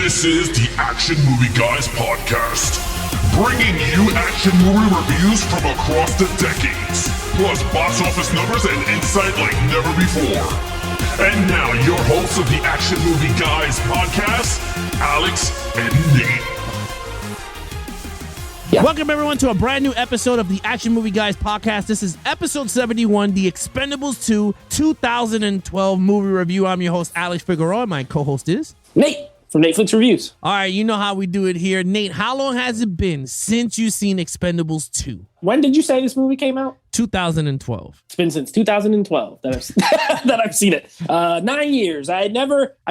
This is the Action Movie Guys podcast, bringing you action movie reviews from across the decades, plus box office numbers and insight like never before. And now, your hosts of the Action Movie Guys podcast, Alex and Nate. Yeah. Welcome, everyone, to a brand new episode of the Action Movie Guys podcast. This is episode 71, the Expendables 2 2012 movie review. I'm your host, Alex Figueroa. My co-host is Nate from Netflix Reviews. All right, you know how we do it here. Nate, how long has it been since you've seen Expendables 2? When did you say this movie came out? 2012. It's been since 2012 that I've seen it. 9 years. I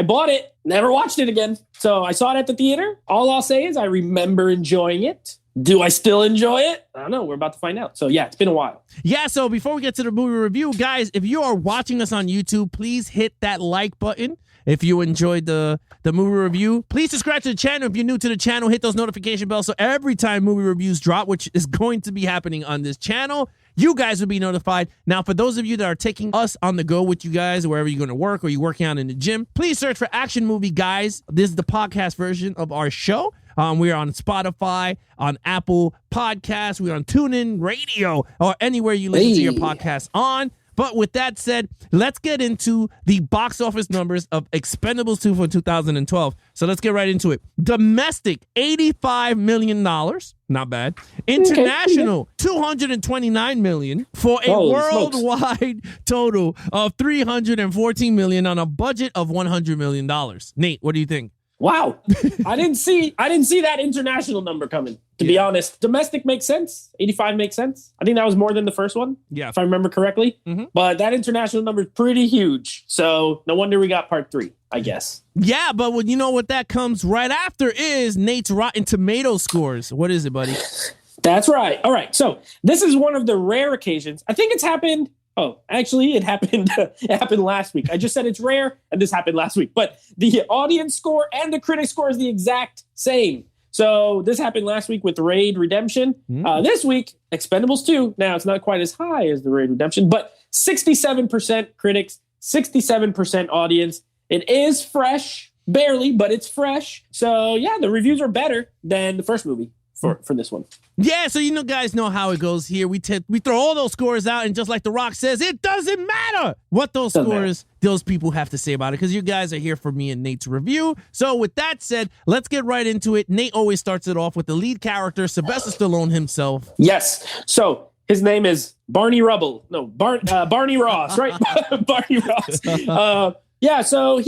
bought it, never watched it again. So I saw it at the theater. All I'll say is I remember enjoying it. Do I still enjoy it? I don't know. We're about to find out. So yeah, it's been a while. Yeah, so before we get to the movie review, guys, if you are watching us on YouTube, please hit that like button. If you enjoyed the movie review, please subscribe to the channel. If you're new to the channel, hit those notification bells so every time movie reviews drop, which is going to be happening on this channel, you guys will be notified. Now, for those of you that are taking us on the go with you guys, wherever you're going to work or you're working out in the gym, please search for Action Movie Guys. This is the podcast version of our show. We are on Spotify, on Apple Podcasts, we're on TuneIn Radio, or anywhere you listen to your podcast on. But with that said, let's get into the box office numbers of Expendables 2 for 2012. So let's get right into it. Domestic, $85 million. Not bad. International, $229 million for a worldwide total of $314 million on a budget of $100 million. Nate, what do you think? Wow. I didn't see that international number coming, to be honest. Domestic makes sense. 85 makes sense. I think that was more than the first one, if I remember correctly. Mm-hmm. But that international number is pretty huge. So no wonder we got part 3, I guess. Yeah, but you know what that comes right after is Nate's Rotten Tomatoes scores. What is it, buddy? That's right. All right. So this is one of the rare occasions. I think it's happened. Oh, actually, it happened last week. I just said it's rare, and this happened last week. But the audience score and the critic score is the exact same. So this happened last week with Raid Redemption. This week, Expendables 2. Now, it's not quite as high as the Raid Redemption, but 67% critics, 67% audience. It is fresh, barely, but it's fresh. So, yeah, the reviews are better than the first movie. For this one. Yeah, so you guys know how it goes here. We throw all those scores out, and just like The Rock says, it doesn't matter what those those people have to say about it, because you guys are here for me and Nate's review. So with that said, let's get right into it. Nate always starts it off with the lead character, Sylvester Stallone himself. Yes. So his name is Barney Rubble. No, Barney Ross, right? Barney Ross. Yeah, so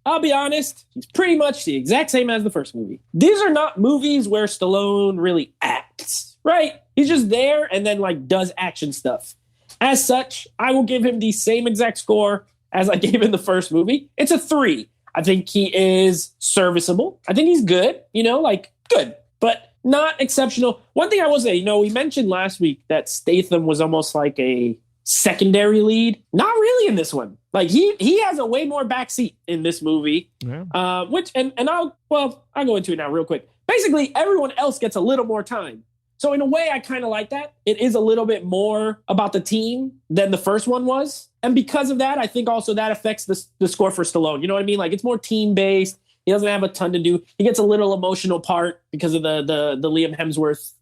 I'll be honest, he's pretty much the exact same as the first movie. These are not movies where Stallone really acts, right? He's just there and then does action stuff. As such, I will give him the same exact score as I gave in the first movie. It's a 3. I think he is serviceable. I think he's good, good, but not exceptional. One thing I will say, we mentioned last week that Statham was almost like a secondary lead. Not really in this one. He has a way more backseat in this movie. Yeah. I'll go into it now real quick. Basically, everyone else gets a little more time. So in a way, I kind of like that. It is a little bit more about the team than the first one was. And because of that, I think also that affects the score for Stallone. You know what I mean? It's more team-based. He doesn't have a ton to do. He gets a little emotional part because of the Liam Hemsworth,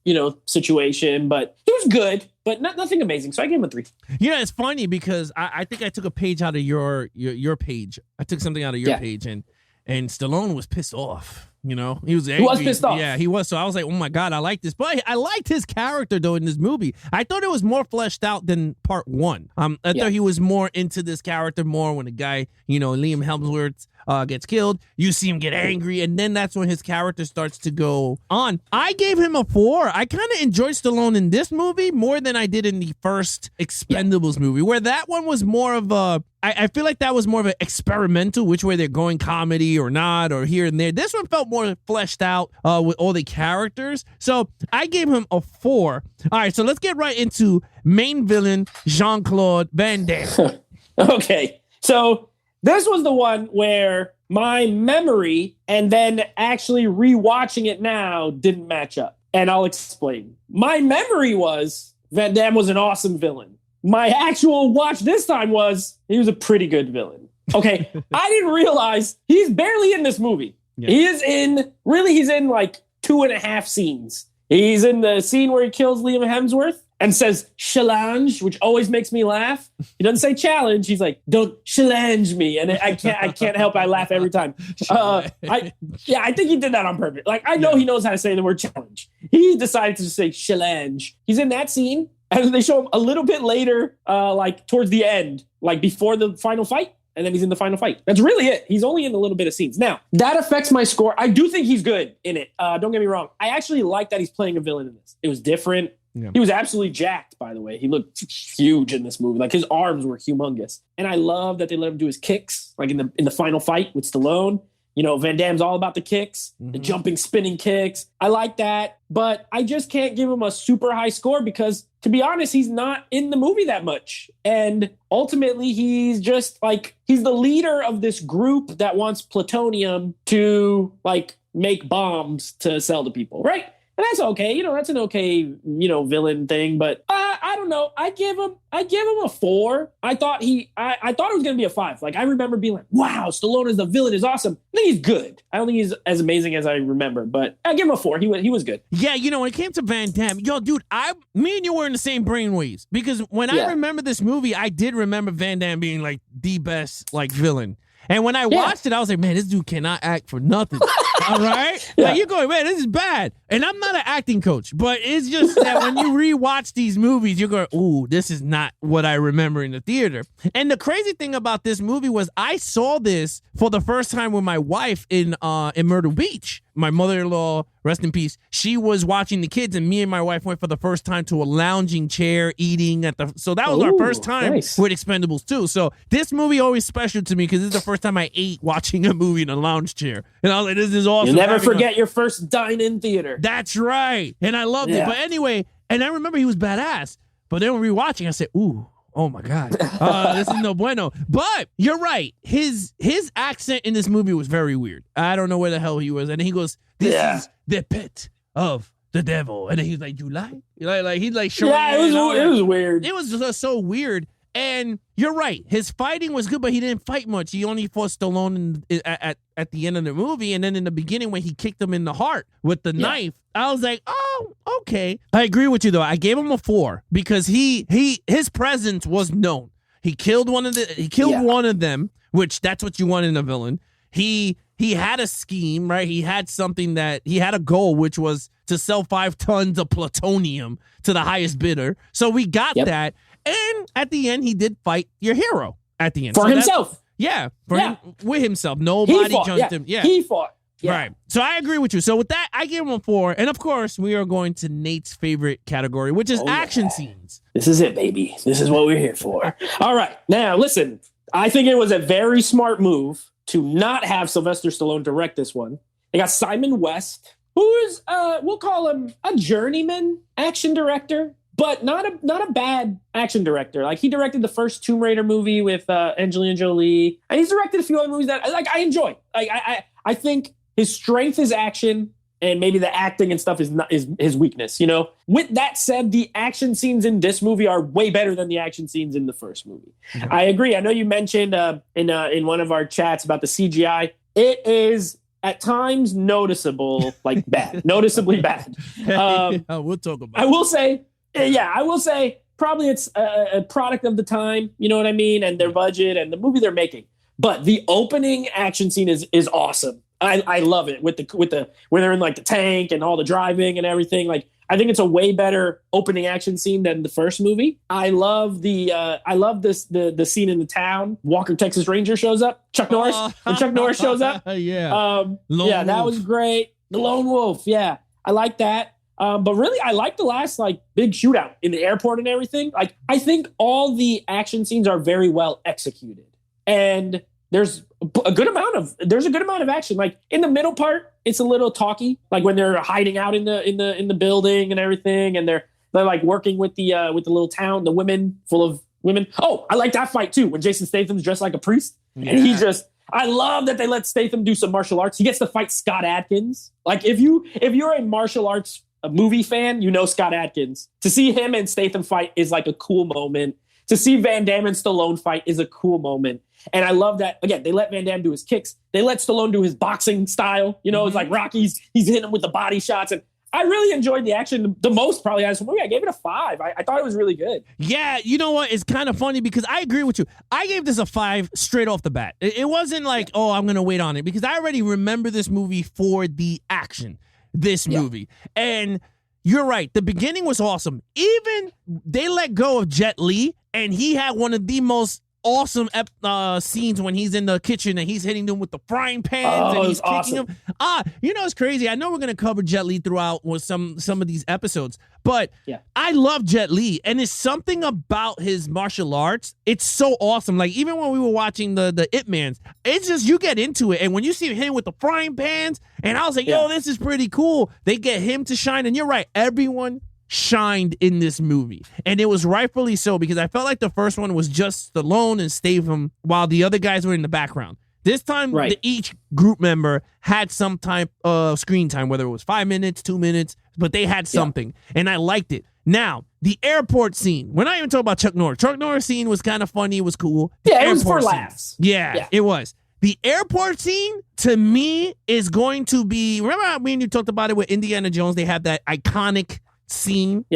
situation. But he was good, but nothing amazing. So I gave him a 3. Yeah, it's funny because I think I took a page out of your page. I took something out of your page, and Stallone was pissed off. He was angry. He was pissed off. Yeah, he was. So I was like, oh my God, I like this. But I liked his character, though, in this movie. I thought it was more fleshed out than part 1. I thought he was more into this character more when the guy, Liam Hemsworth gets killed. You see him get angry, and then that's when his character starts to go on. I gave him a 4. I kind of enjoyed Stallone in this movie more than I did in the first Expendables movie, where that one was more of a... I feel like that was more of an experimental, which way they're going, comedy or not, or here and there. This one felt more fleshed out with all the characters. So I gave him a 4. All right, so let's get right into main villain, Jean-Claude Van Damme. Okay, so this was the one where my memory and then actually rewatching it now didn't match up. And I'll explain. My memory was Van Damme was an awesome villain. My actual watch this time was he was a pretty good villain. Okay, I didn't realize he's barely in this movie. Yeah. He's in like 2.5 scenes. He's in the scene where he kills Liam Hemsworth and says challenge, which always makes me laugh. He doesn't say challenge. He's like, don't challenge me. And I can't help I laugh every time. I think he did that on purpose. Like, I know he knows how to say the word challenge. He decided to say challenge. He's in that scene. And they show him a little bit later, like towards the end, like before the final fight. And then he's in the final fight. That's really it. He's only in a little bit of scenes. Now, that affects my score. I do think he's good in it. Don't get me wrong. I actually like that he's playing a villain in this. It was different. Yeah. He was absolutely jacked, by the way. He looked huge in this movie. Like, his arms were humongous. And I love that they let him do his kicks, like in the final fight with Stallone. You know, Van Damme's all about the kicks, the jumping, spinning kicks. I like that. But I just can't give him a super high score because, to be honest, he's not in the movie that much. And ultimately, he's just like, he's the leader of this group that wants plutonium to, like, make bombs to sell to people, right? And that's okay. You know, that's an okay, villain thing. But I don't know. I give him a 4. I thought it was going to be a 5. Like, I remember being like, wow, Stallone as the villain is awesome. I think he's good. I don't think he's as amazing as I remember, but I give him a 4. He was good. Yeah, when it came to Van Damme, dude, me and you were in the same brainwaves because when I remember this movie, I did remember Van Damme being like the best like villain. And when I watched it, I was like, man, this dude cannot act for nothing. All right? Like, you're going, man, this is bad. And I'm not an acting coach, but it's just that when you rewatch these movies, you're going, ooh, this is not what I remember in the theater. And the crazy thing about this movie was I saw this for the first time with my wife in Myrtle Beach. My mother-in-law, rest in peace, she was watching the kids, and me and my wife went for the first time to a lounging chair eating so that was our first time with Expendables 2. So this movie always special to me because this is the first time I ate watching a movie in a lounge chair. And I was like, this is awesome. You'll never forget your first dine-in theater. That's right. And I loved it. But anyway, and I remember he was badass. But then rewatching, I said, ooh, oh my God, this is no bueno. But you're right. His accent in this movie was very weird. I don't know where the hell he was. And he goes, this is the pit of the devil. And then he's like, you lie? Like he's like showing. Yeah, it was weird. It was just so weird. And you're right. His fighting was good, but he didn't fight much. He only fought Stallone at the end of the movie. And then in the beginning when he kicked him in the heart with the knife, I was like, oh, okay. I agree with you, though. I gave him a 4 because his presence was known. He killed one of them, which that's what you want in a villain. He had a scheme, right? He had a goal, which was to sell 5 tons of plutonium to the highest bidder. So we got that. And at the end, he did fight your hero at the end. For himself. Him, with himself. Nobody jumped him. Yeah. He fought. Yeah. Right. So I agree with you. So with that, I give him a 4. And of course, we are going to Nate's favorite category, which is action scenes. This is it, baby. This is what we're here for. All right. Now, listen, I think it was a very smart move to not have Sylvester Stallone direct this one. They got Simon West, who's, we'll call him a journeyman action director. But not a bad action director. Like, he directed the first Tomb Raider movie with Angelina Jolie, and he's directed a few other movies that I enjoy. Like, I think his strength is action, and maybe the acting and stuff is not his weakness. With that said, the action scenes in this movie are way better than the action scenes in the first movie. Mm-hmm. I agree. I know you mentioned in one of our chats about the CGI. It is at times noticeably bad. We'll talk about it. I will say probably it's a product of the time, you know what I mean, and their budget and the movie they're making. But the opening action scene is awesome. I love it with the when they're in like the tank and all the driving and everything. Like, I think it's a way better opening action scene than the first movie. I love the scene in the town. Walker Texas Ranger shows up. Chuck Norris. When Chuck Norris shows up. That was great. The Lone Wolf. Yeah, I like that. But really, I like the last big shootout in the airport and everything. Like, I think all the action scenes are very well executed, and there's a good amount of action. Like, in the middle part, it's a little talky. Like, when they're hiding out in the building and everything, and they're like working with the little town, the women full of women. Oh, I like that fight too when Jason Statham's dressed like a priest, and he just. I love that they let Statham do some martial arts. He gets to fight Scott Adkins. Like, if you're a martial arts movie fan, Scott Adkins. To see him and Statham fight is like a cool moment. to see Van Damme and Stallone fight is a cool moment. And I love that, again, they let Van Damme do his kicks. They let Stallone do his boxing style. You know, it's like Rocky's, he's hitting him with the body shots. And I really enjoyed the action the most probably out of this movie. I gave it a 5. I thought it was really good. Yeah, you know what? It's kind of funny because I agree with you. I gave this a 5 straight off the bat. It wasn't like, oh, I'm going to wait on it because I already remember this movie for the action, this movie. And you're right. The beginning was awesome. Even they let go of Jet Li and he had one of the most awesome scenes when he's in the kitchen and he's hitting them with the frying pans and he's kicking them. You know, it's crazy. I know we're going to cover Jet Li throughout with some of these episodes, but I love Jet Li, and it's something about his martial arts. It's so awesome. Like, even when we were watching the Ip Mans, it's just, you get into it, and when you see him hitting with the frying pans, and I was like, yo, this is pretty cool. They get him to shine, and you're right, everyone shined in this movie, and it was rightfully so, because I felt like the first one was just Stallone and Statham while the other guys were in the background. This time, each group member had some type of screen time, whether it was 5 minutes, 2 minutes, but they had something, and I liked it. Now, the airport scene, we're not even talking about Chuck Norris. Chuck Norris scene was kind of funny. It was cool. It was for laughs. Yeah, it was. The airport scene, to me, is going to be, remember how me and you talked about it with Indiana Jones? They have that iconic scene.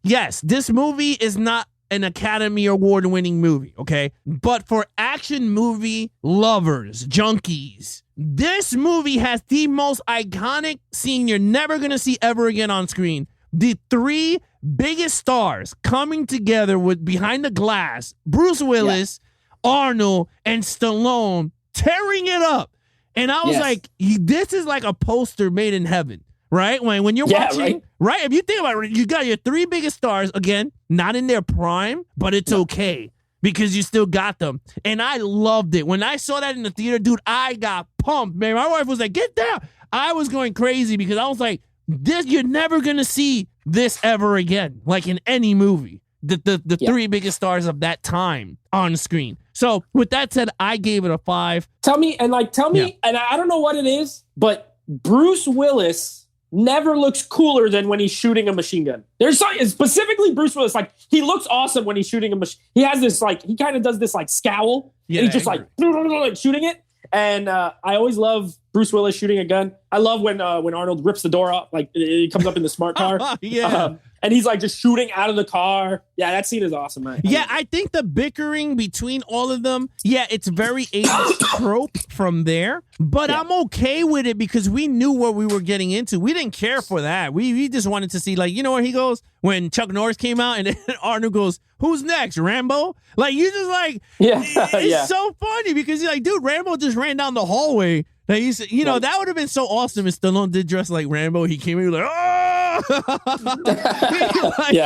Yes, this movie is not an Academy Award winning movie, okay? But for action movie lovers, junkies, this movie has the most iconic scene you're never gonna see ever again on screen. The 3 biggest stars coming together with behind the glass, Bruce Willis, Arnold, and Stallone tearing it up. And I was like, this is like a poster made in heaven. Right? When you're watching, right? If you think about it, you got your 3 biggest stars, again, not in their prime, but it's okay because you still got them. And I loved it. When I saw that in the theater, dude, I got pumped, man. My wife was like, get down. I was going crazy because I was like, this, you're never going to see this ever again, like in any movie. The 3 biggest stars of that time on screen. So with that said, I gave it a 5. Tell me, and I don't know what it is, but Bruce Willis never looks cooler than when he's shooting a machine gun. There's something, specifically Bruce Willis, like, he looks awesome when he's shooting a machine. He has this, like, he kind of does this, like, scowl. And he's just like shooting it. And I always love Bruce Willis shooting a gun. I love when Arnold rips the door up, like, it comes up in the smart car. And he's like just shooting out of the car. Yeah, that scene is awesome, man. I think the bickering between all of them, it's very 80s trope from there. But I'm okay with it because we knew what we were getting into. We didn't care for that. We just wanted to see, like, you know where he goes? When Chuck Norris came out and then Arnold goes, who's next, Rambo? Like, you just like, it's so funny because you're like, dude, Rambo just ran down the hallway. Like, you know, that would have been so awesome if Stallone did dress like Rambo. He came in like,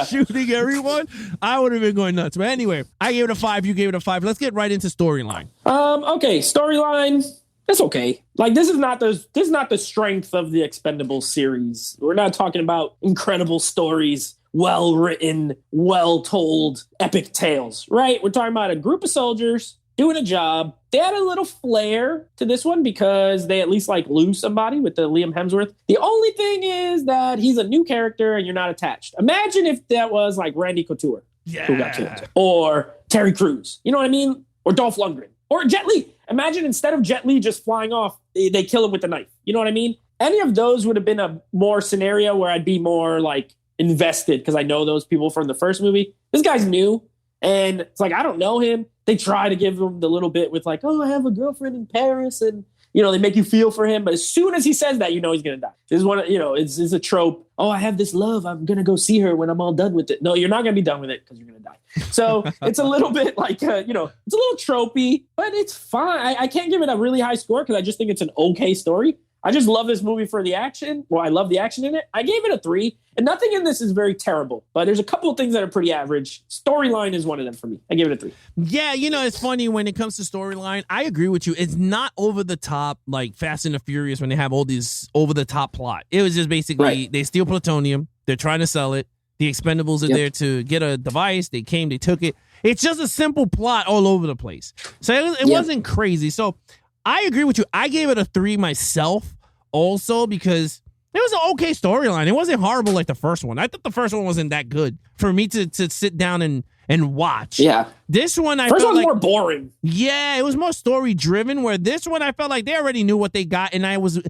shooting everyone. I would have been going nuts. But anyway, I gave it a 5. You gave it a 5. Let's get right into storyline. Okay, storyline. It's okay. Like, this is not the strength of the Expendables series. We're not talking about incredible stories, well written, well told, epic tales, right? We're talking about a group of soldiers doing a job. They had a little flair to this one because they at least like lose somebody with the Liam Hemsworth. The only thing is that he's a new character and you're not attached. Imagine if that was like Randy Couture who got killed, or Terry Crews. You know what I mean? Or Dolph Lundgren or Jet Li. Imagine instead of Jet Li just flying off, they kill him with a knife. You know what I mean? Any of those would have been a more scenario where I'd be more like invested because I know those people from the first movie. This guy's new. And it's like, I don't know him. They try to give him the little bit with like, oh, I have a girlfriend in Paris. And, you know, they make you feel for him. But as soon as he says that, you know he's going to die. This is one, you know, it's a trope. Oh, I have this love. I'm going to go see her when I'm all done with it. No, you're not going to be done with it because you're going to die. So it's a little bit like, you know, it's a little tropey, but it's fine. I can't give it a really high score because I just think it's an okay story. I just love this movie for the action. Well, I love the action in it. I gave it a 3. And nothing in this is very terrible. But there's a couple of things that are pretty average. Storyline is one of them for me. I give it a 3. Yeah, you know, it's funny when it comes to storyline. I agree with you. It's not over the top like Fast and the Furious when they have all these over the top plot. It was just basically they steal plutonium. They're trying to sell it. The Expendables are there to get a device. They came, they took it. It's just a simple plot all over the place. So it wasn't crazy. So I agree with you. I gave it a 3 myself also because it was an okay storyline. It wasn't horrible like the first one. I thought the first one wasn't that good for me to sit down and and watch. Yeah. This one, I First felt one's like more boring. Yeah, it was more story driven. Where this one, I felt like they already knew what they got, and I was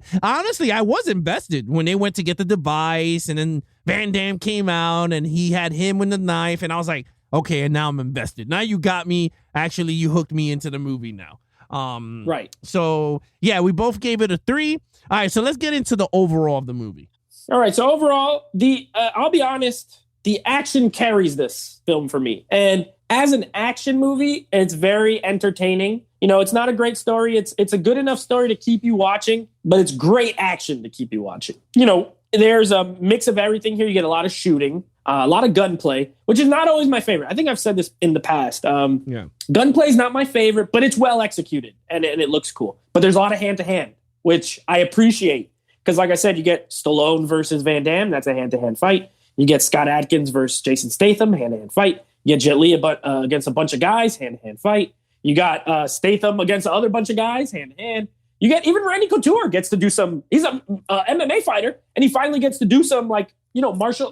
invested when they went to get the device, and then Van Damme came out, and he had him with the knife, and I was like, okay, and now I'm invested. Now you got me. Actually, you hooked me into the movie now. Right. So yeah, we both gave it a 3. All right, so let's get into the overall of the movie. All right. So overall, I'll be honest, the action carries this film for me. And as an action movie, it's very entertaining. You know, it's not a great story. It's a good enough story to keep you watching, but it's great action to keep you watching. You know, there's a mix of everything here. You get a lot of shooting, a lot of gunplay, which is not always my favorite. I think I've said this in the past. Gunplay is not my favorite, but it's well executed and it looks cool. But there's a lot of hand-to-hand, which I appreciate. Because like I said, you get Stallone versus Van Damme. That's a hand-to-hand fight. You get Scott Adkins versus Jason Statham, hand-to-hand fight. You get Jet Li against a bunch of guys, hand-to-hand fight. You got Statham against another bunch of guys, hand-to-hand. You get even Randy Couture gets to do some. He's a MMA fighter, and he finally gets to do some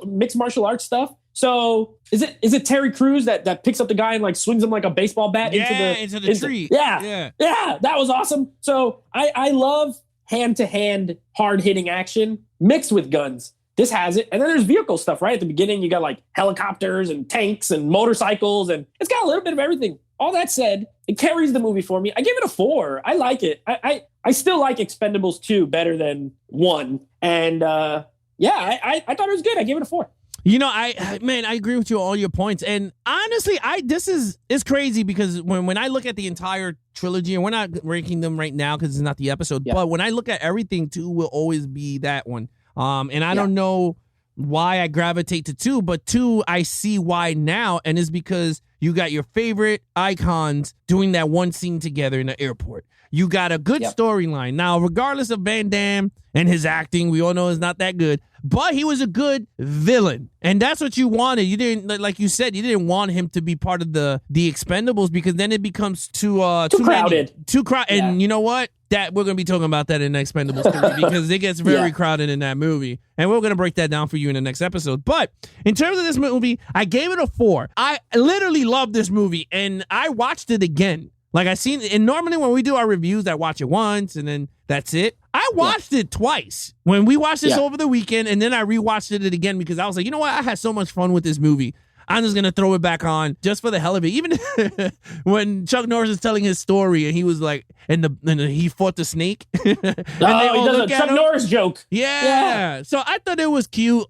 mixed martial arts stuff. So is it Terry Crews that picks up the guy and like swings him like a baseball bat into the tree? Yeah, that was awesome. So I love hand-to-hand, hard-hitting action mixed with guns. This has it. And then there's vehicle stuff, right? At the beginning, you got like helicopters and tanks and motorcycles, and it's got a little bit of everything. All that said, it carries the movie for me. I give it a 4. I like it. I still like Expendables 2 better than 1. And I thought it was good. I gave it a 4. You know, I agree with you on all your points. And honestly, it's crazy because when I look at the entire trilogy, and we're not ranking them right now because it's not the episode, but when I look at everything, 2 will always be that one. And I don't know why I gravitate to 2, but 2, I see why now. And it's because you got your favorite icons doing that one scene together in the airport. You got a good storyline. Now, regardless of Van Damme and his acting, we all know is not that good, but he was a good villain. And that's what you wanted. You didn't, like you said, you didn't want him to be part of the Expendables because then it becomes too crowded. And you know what? That we're going to be talking about that in the Expendables 3 because it gets very crowded in that movie. And we're going to break that down for you in the next episode. But in terms of this movie, I gave it a 4. I literally love this movie and I watched it again. Like and normally when we do our reviews, I watch it once and then that's it. I watched it twice when we watched this over the weekend, and then I rewatched it again because I was like, you know what? I had so much fun with this movie. I'm just going to throw it back on just for the hell of it. Even when Chuck Norris is telling his story and he was like, and he fought the snake. He does a Chuck Norris joke. Yeah. So I thought it was cute.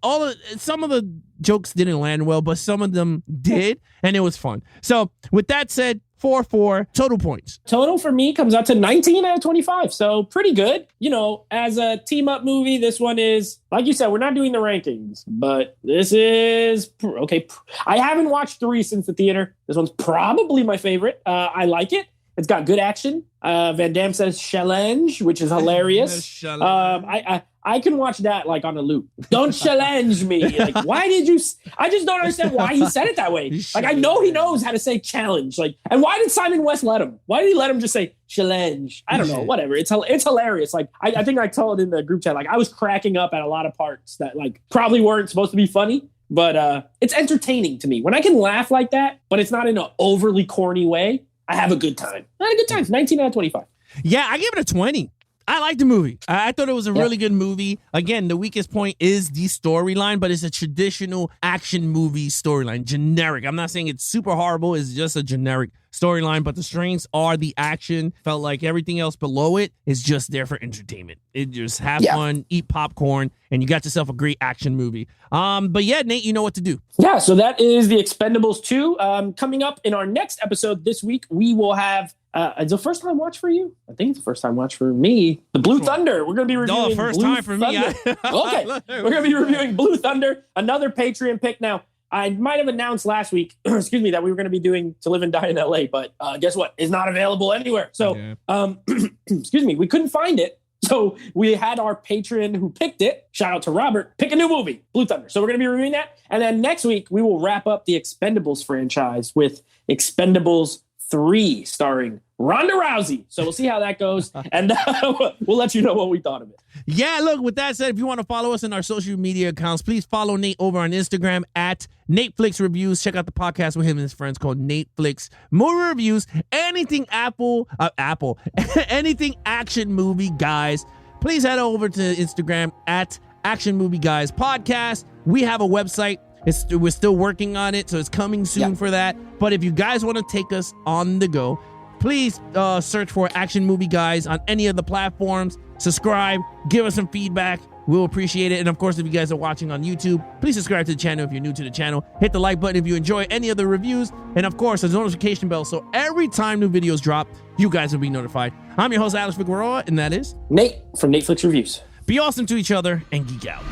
Some of the jokes didn't land well, but some of them did, and it was fun. So with that said, 4 total points. Total for me comes out to 19 out of 25. So pretty good. You know, as a team up movie, this one is, like you said, we're not doing the rankings, but this is okay. I haven't watched 3 since the theater. This one's probably my favorite. I like it. It's got good action. Van Damme says challenge, which is hilarious. I can watch that like on a loop. Don't challenge me. Like, why did you? I just don't understand why he said it that way. Like, I know he knows how to say challenge. Like, and why did Simon West let him? Why did he let him just say challenge? I don't know. Whatever. It's hilarious. Like, I think I told in the group chat, like, I was cracking up at a lot of parts that like probably weren't supposed to be funny, but it's entertaining to me. When I can laugh like that, but it's not in an overly corny way, I have a good time. I had a good time. 19 out of 25. Yeah, I give it a 20. I like the movie. I thought it was a really good movie. Again, the weakest point is the storyline, but it's a traditional action movie storyline. Generic. I'm not saying it's super horrible. It's just a generic storyline, but the strengths are the action. Felt like everything else below it is just there for entertainment. It just have fun, eat popcorn, and you got yourself a great action movie. But yeah, Nate, you know what to do. Yeah, so that is the Expendables 2. Coming up in our next episode this week, we will have it's a first time watch for you. I think it's a first time watch for me. The Blue Thunder. We're going to be reviewing. No, first Blue time for Thunder. me. Okay, we're going to be reviewing Blue Thunder, another Patreon pick. Now, I might have announced last week, excuse me, that we were going to be doing To Live and Die in LA, but guess what? It's not available anywhere. So, excuse me, we couldn't find it. So we had our patron who picked it. Shout out to Robert. Pick a new movie, Blue Thunder. So we're going to be reviewing that. And then next week, we will wrap up the Expendables franchise with Expendables 3, starring Ronda Rousey. So we'll see how that goes, and we'll let you know what we thought of it. Yeah, look, with that said, if you want to follow us in our social media accounts, please follow Nate over on Instagram at NateFlix Reviews. Check out the podcast with him and his friends called NateFlix Movie Reviews. Anything anything action movie guys, please head over to Instagram at Action Movie Guys Podcast. We have a website. We're still working on it, so it's coming soon for that. But if you guys want to take us on the go, please search for Action Movie Guys on any of the platforms. Subscribe, give us some feedback. We'll appreciate it. And of course, if you guys are watching on YouTube, please subscribe to the channel if you're new to the channel. Hit the like button if you enjoy any of the reviews. And of course, there's a notification bell, so every time new videos drop, you guys will be notified. I'm your host, Alex Figueroa, and that is Nate from NateFlix Reviews. Be awesome to each other and geek out.